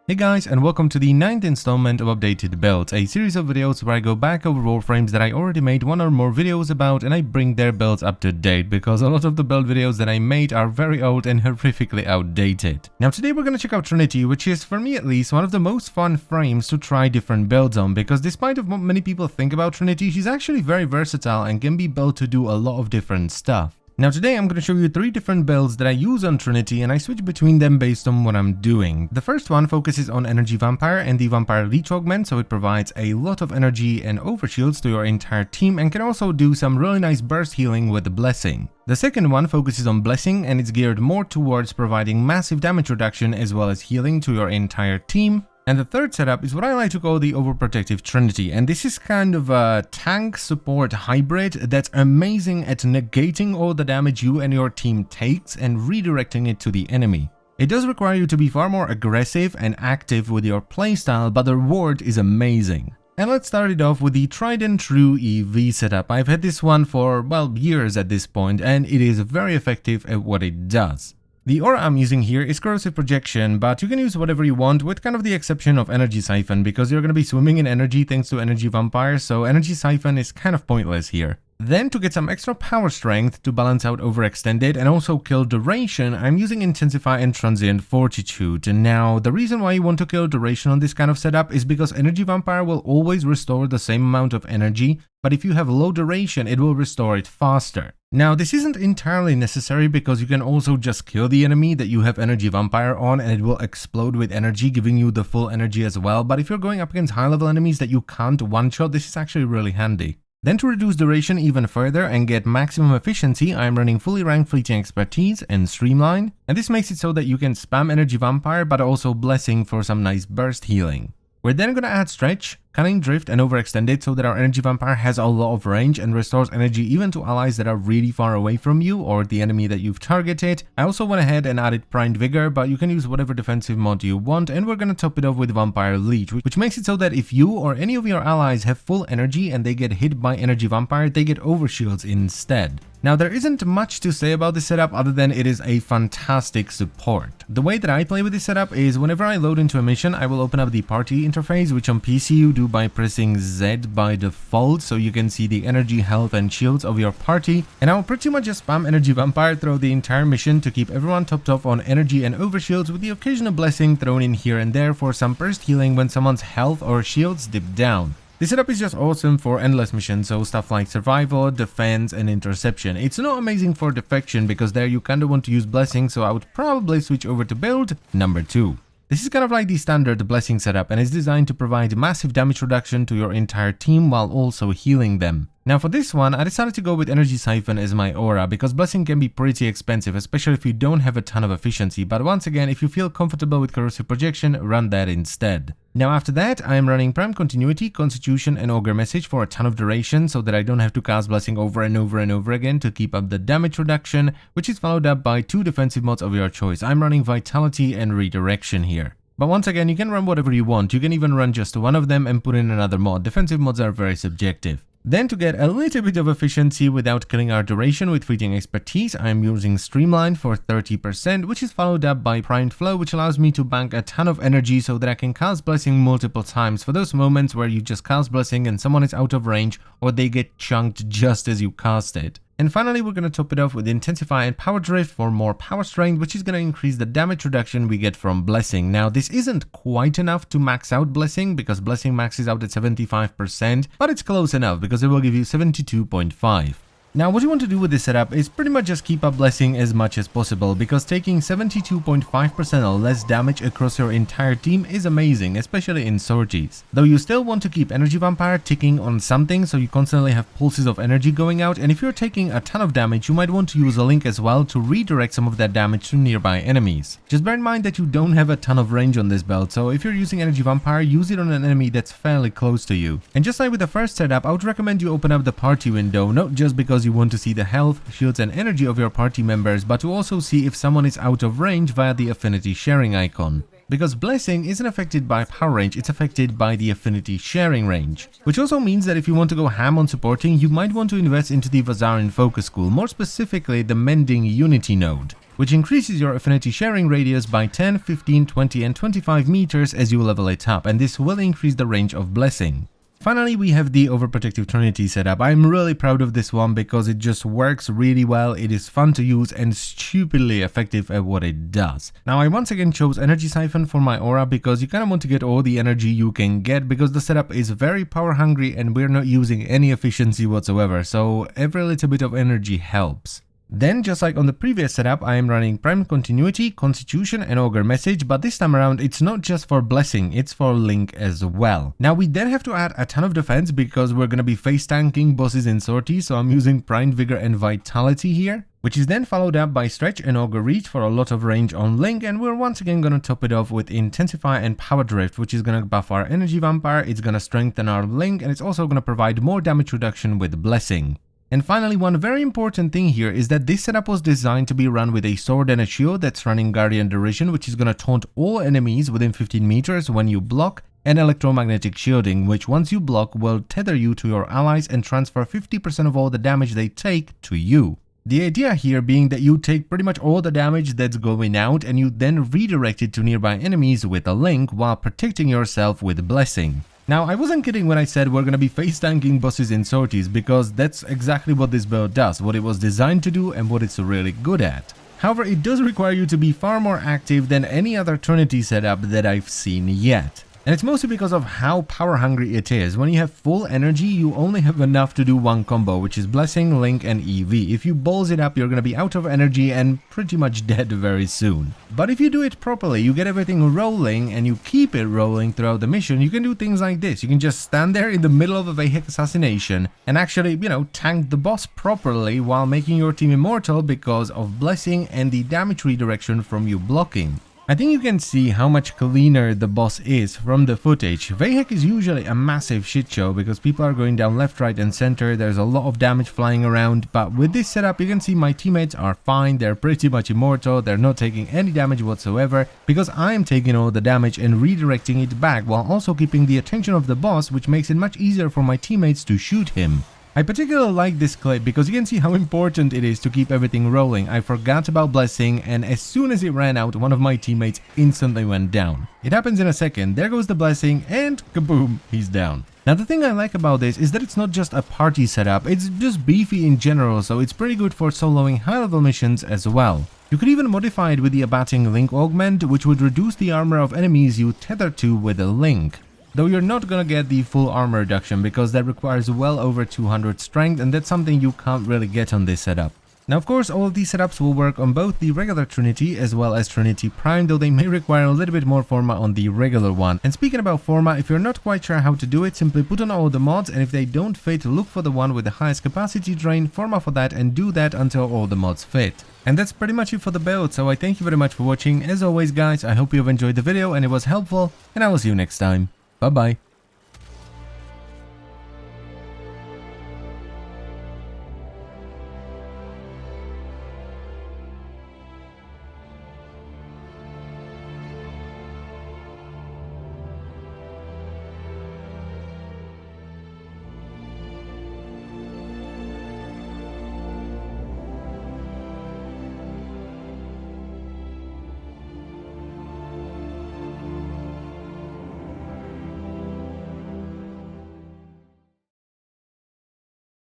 Hey guys, and welcome to the 9th installment of Updated Builds, a series of videos where I go back over Warframes that I already made one or more videos about and I bring their builds up to date because a lot of the build videos that I made are very old and horrifically outdated. Now today we're going to check out Trinity, which is, for me at least, one of the most fun frames to try different builds on because despite of what many people think about Trinity, she's actually very versatile and can be built to do a lot of different stuff. Now today I'm going to show you 3 different builds that I use on Trinity and I switch between them based on what I'm doing. The first one focuses on Energy Vampire and the Vampire Leech Augment, so it provides a lot of energy and overshields to your entire team and can also do some really nice burst healing with the Blessing. The second one focuses on Blessing and it's geared more towards providing massive damage reduction as well as healing to your entire team. And the third setup is what I like to call the Overprotective Trinity, and this is kind of a tank support hybrid that's amazing at negating all the damage you and your team takes and redirecting it to the enemy. It does require you to be far more aggressive and active with your playstyle, but the reward is amazing. And let's start it off with the tried and true EV setup. I've had this one for, well, years at this point, and it is very effective at what it does. The aura I'm using here is Corrosive Projection, but you can use whatever you want with kind of the exception of Energy Siphon because you're going to be swimming in energy thanks to Energy Vampire, so Energy Siphon is kind of pointless here. Then to get some extra power strength to balance out Overextended and also kill duration, I'm using Intensify and Transient Fortitude. And now the reason why you want to kill duration on this kind of setup is because Energy Vampire will always restore the same amount of energy, but if you have low duration it will restore it faster. Now this isn't entirely necessary because you can also just kill the enemy that you have Energy Vampire on and it will explode with energy, giving you the full energy as well, but if you're going up against high level enemies that you can't one-shot, this is actually really handy. Then to reduce duration even further and get maximum efficiency, I'm running fully ranked Fleeting Expertise and Streamline, and this makes it so that you can spam Energy Vampire but also Blessing for some nice burst healing. We're then going to add Stretch, Cunning Drift and Overextended so that our Energy Vampire has a lot of range and restores energy even to allies that are really far away from you or the enemy that you've targeted. I also went ahead and added Primed Vigor, but you can use whatever defensive mod you want, and we're going to top it off with Vampire Leech, which makes it so that if you or any of your allies have full energy and they get hit by Energy Vampire, they get overshields instead. Now there isn't much to say about this setup other than it is a fantastic support. The way that I play with this setup is whenever I load into a mission, I will open up the party interface, which on PC you do by pressing Z by default, so you can see the energy, health and shields of your party, and I will pretty much just spam Energy Vampire throughout the entire mission to keep everyone topped off on energy and overshields, with the occasional Blessing thrown in here and there for some burst healing when someone's health or shields dip down. This setup is just awesome for endless missions, so stuff like survival, defense and interception. It's not amazing for defection because there you kinda want to use Blessing, so I would probably switch over to build number 2. This is kind of like the standard Blessing setup and is designed to provide massive damage reduction to your entire team while also healing them. Now for this one, I decided to go with Energy Siphon as my aura because Blessing can be pretty expensive, especially if you don't have a ton of efficiency, but once again, if you feel comfortable with Corrosive Projection, run that instead. Now after that, I am running Prime Continuity, Constitution and Augur Message for a ton of duration so that I don't have to cast Blessing over and over and over again to keep up the damage reduction, which is followed up by 2 defensive mods of your choice. I'm running Vitality and Redirection here. But once again, you can run whatever you want. You can even run just one of them and put in another mod. Defensive mods are very subjective. Then to get a little bit of efficiency without killing our duration with Fleeting Expertise, I am using Streamline for 30%, which is followed up by Primed Flow, which allows me to bank a ton of energy so that I can cast Blessing multiple times for those moments where you just cast Blessing and someone is out of range or they get chunked just as you cast it. And finally, we're going to top it off with Intensify and Power Drift for more power strength, which is going to increase the damage reduction we get from Blessing. Now, this isn't quite enough to max out Blessing because Blessing maxes out at 75%, but it's close enough because it will give you 72.5. Now what you want to do with this setup is pretty much just keep up Blessing as much as possible because taking 72.5% or less damage across your entire team is amazing, especially in sorties. Though you still want to keep Energy Vampire ticking on something so you constantly have pulses of energy going out, and if you're taking a ton of damage you might want to use a link as well to redirect some of that damage to nearby enemies. Just bear in mind that you don't have a ton of range on this build, so if you're using Energy Vampire, use it on an enemy that's fairly close to you. And just like with the first setup, I would recommend you open up the party window, not just because you want to see the health, shields and energy of your party members, but to also see if someone is out of range via the affinity sharing icon. Because Blessing isn't affected by power range, it's affected by the affinity sharing range. Which also means that if you want to go ham on supporting, you might want to invest into the Vazarin Focus School, more specifically the Mending Unity node. which increases your affinity sharing radius by 10, 15, 20 and 25 meters as you level it up, and this will increase the range of blessing. Finally, we have the Overprotective Trinity setup. I'm really proud of this one because it just works really well, it is fun to use and stupidly effective at what it does. Now, I once again chose Energy Siphon for my aura because you kind of want to get all the energy you can get because the setup is very power hungry and we're not using any efficiency whatsoever, so every little bit of energy helps. Then, just like on the previous setup, I am running Prime Continuity, Constitution and Augur Message, but this time around it's not just for Blessing, it's for Link as well. Now we then have to add a ton of defense because we're gonna be face tanking bosses in sorties, so I'm using Prime Vigor and Vitality here, which is then followed up by Stretch and Augur Reach for a lot of range on Link, and we're once again gonna top it off with Intensify and Power Drift, which is gonna buff our Energy Vampire, it's gonna strengthen our Link, and it's also gonna provide more damage reduction with Blessing. And finally, one very important thing here is that this setup was designed to be run with a sword and a shield that's running Guardian Derision, which is going to taunt all enemies within 15 meters when you block, and electromagnetic shielding, which once you block will tether you to your allies and transfer 50% of all the damage they take to you. The idea here being that you take pretty much all the damage that's going out and you then redirect it to nearby enemies with a Link while protecting yourself with Blessing. Now, I wasn't kidding when I said we're gonna be face tanking bosses in sorties because that's exactly what this build does, what it was designed to do and what it's really good at. However, it does require you to be far more active than any other Trinity setup that I've seen yet. And it's mostly because of how power hungry it is. When you have full energy, you only have enough to do one combo, which is Blessing, Link and EV. If you balls it up, you're gonna be out of energy and pretty much dead very soon. But if you do it properly, you get everything rolling and you keep it rolling throughout the mission, you can do things like this. You can just stand there in the middle of a Vahek assassination and actually, tank the boss properly while making your team immortal because of Blessing and the damage redirection from you blocking. I think you can see how much cleaner the boss is from the footage. Vahek is usually a massive shit show because people are going down left, right and center, there's a lot of damage flying around, but with this setup you can see my teammates are fine, they're pretty much immortal, they're not taking any damage whatsoever because I am taking all the damage and redirecting it back while also keeping the attention of the boss, which makes it much easier for my teammates to shoot him. I particularly like this clip because you can see how important it is to keep everything rolling. I forgot about Blessing and as soon as it ran out, one of my teammates instantly went down. It happens in a second, there goes the Blessing and kaboom, he's down. Now the thing I like about this is that it's not just a party setup, it's just beefy in general, so it's pretty good for soloing high level missions as well. You could even modify it with the Abating Link Augment, which would reduce the armor of enemies you tether to with a Link. Though you're not gonna get the full armor reduction because that requires well over 200 strength and that's something you can't really get on this setup. Now of course all of these setups will work on both the regular Trinity as well as Trinity Prime, though they may require a little bit more Forma on the regular one. And speaking about Forma, if you're not quite sure how to do it, simply put on all the mods and if they don't fit, look for the one with the highest capacity drain, Forma for that and do that until all the mods fit. And that's pretty much it for the build, so I thank you very much for watching. As always guys, I hope you have enjoyed the video and it was helpful and I will see you next time. Bye bye.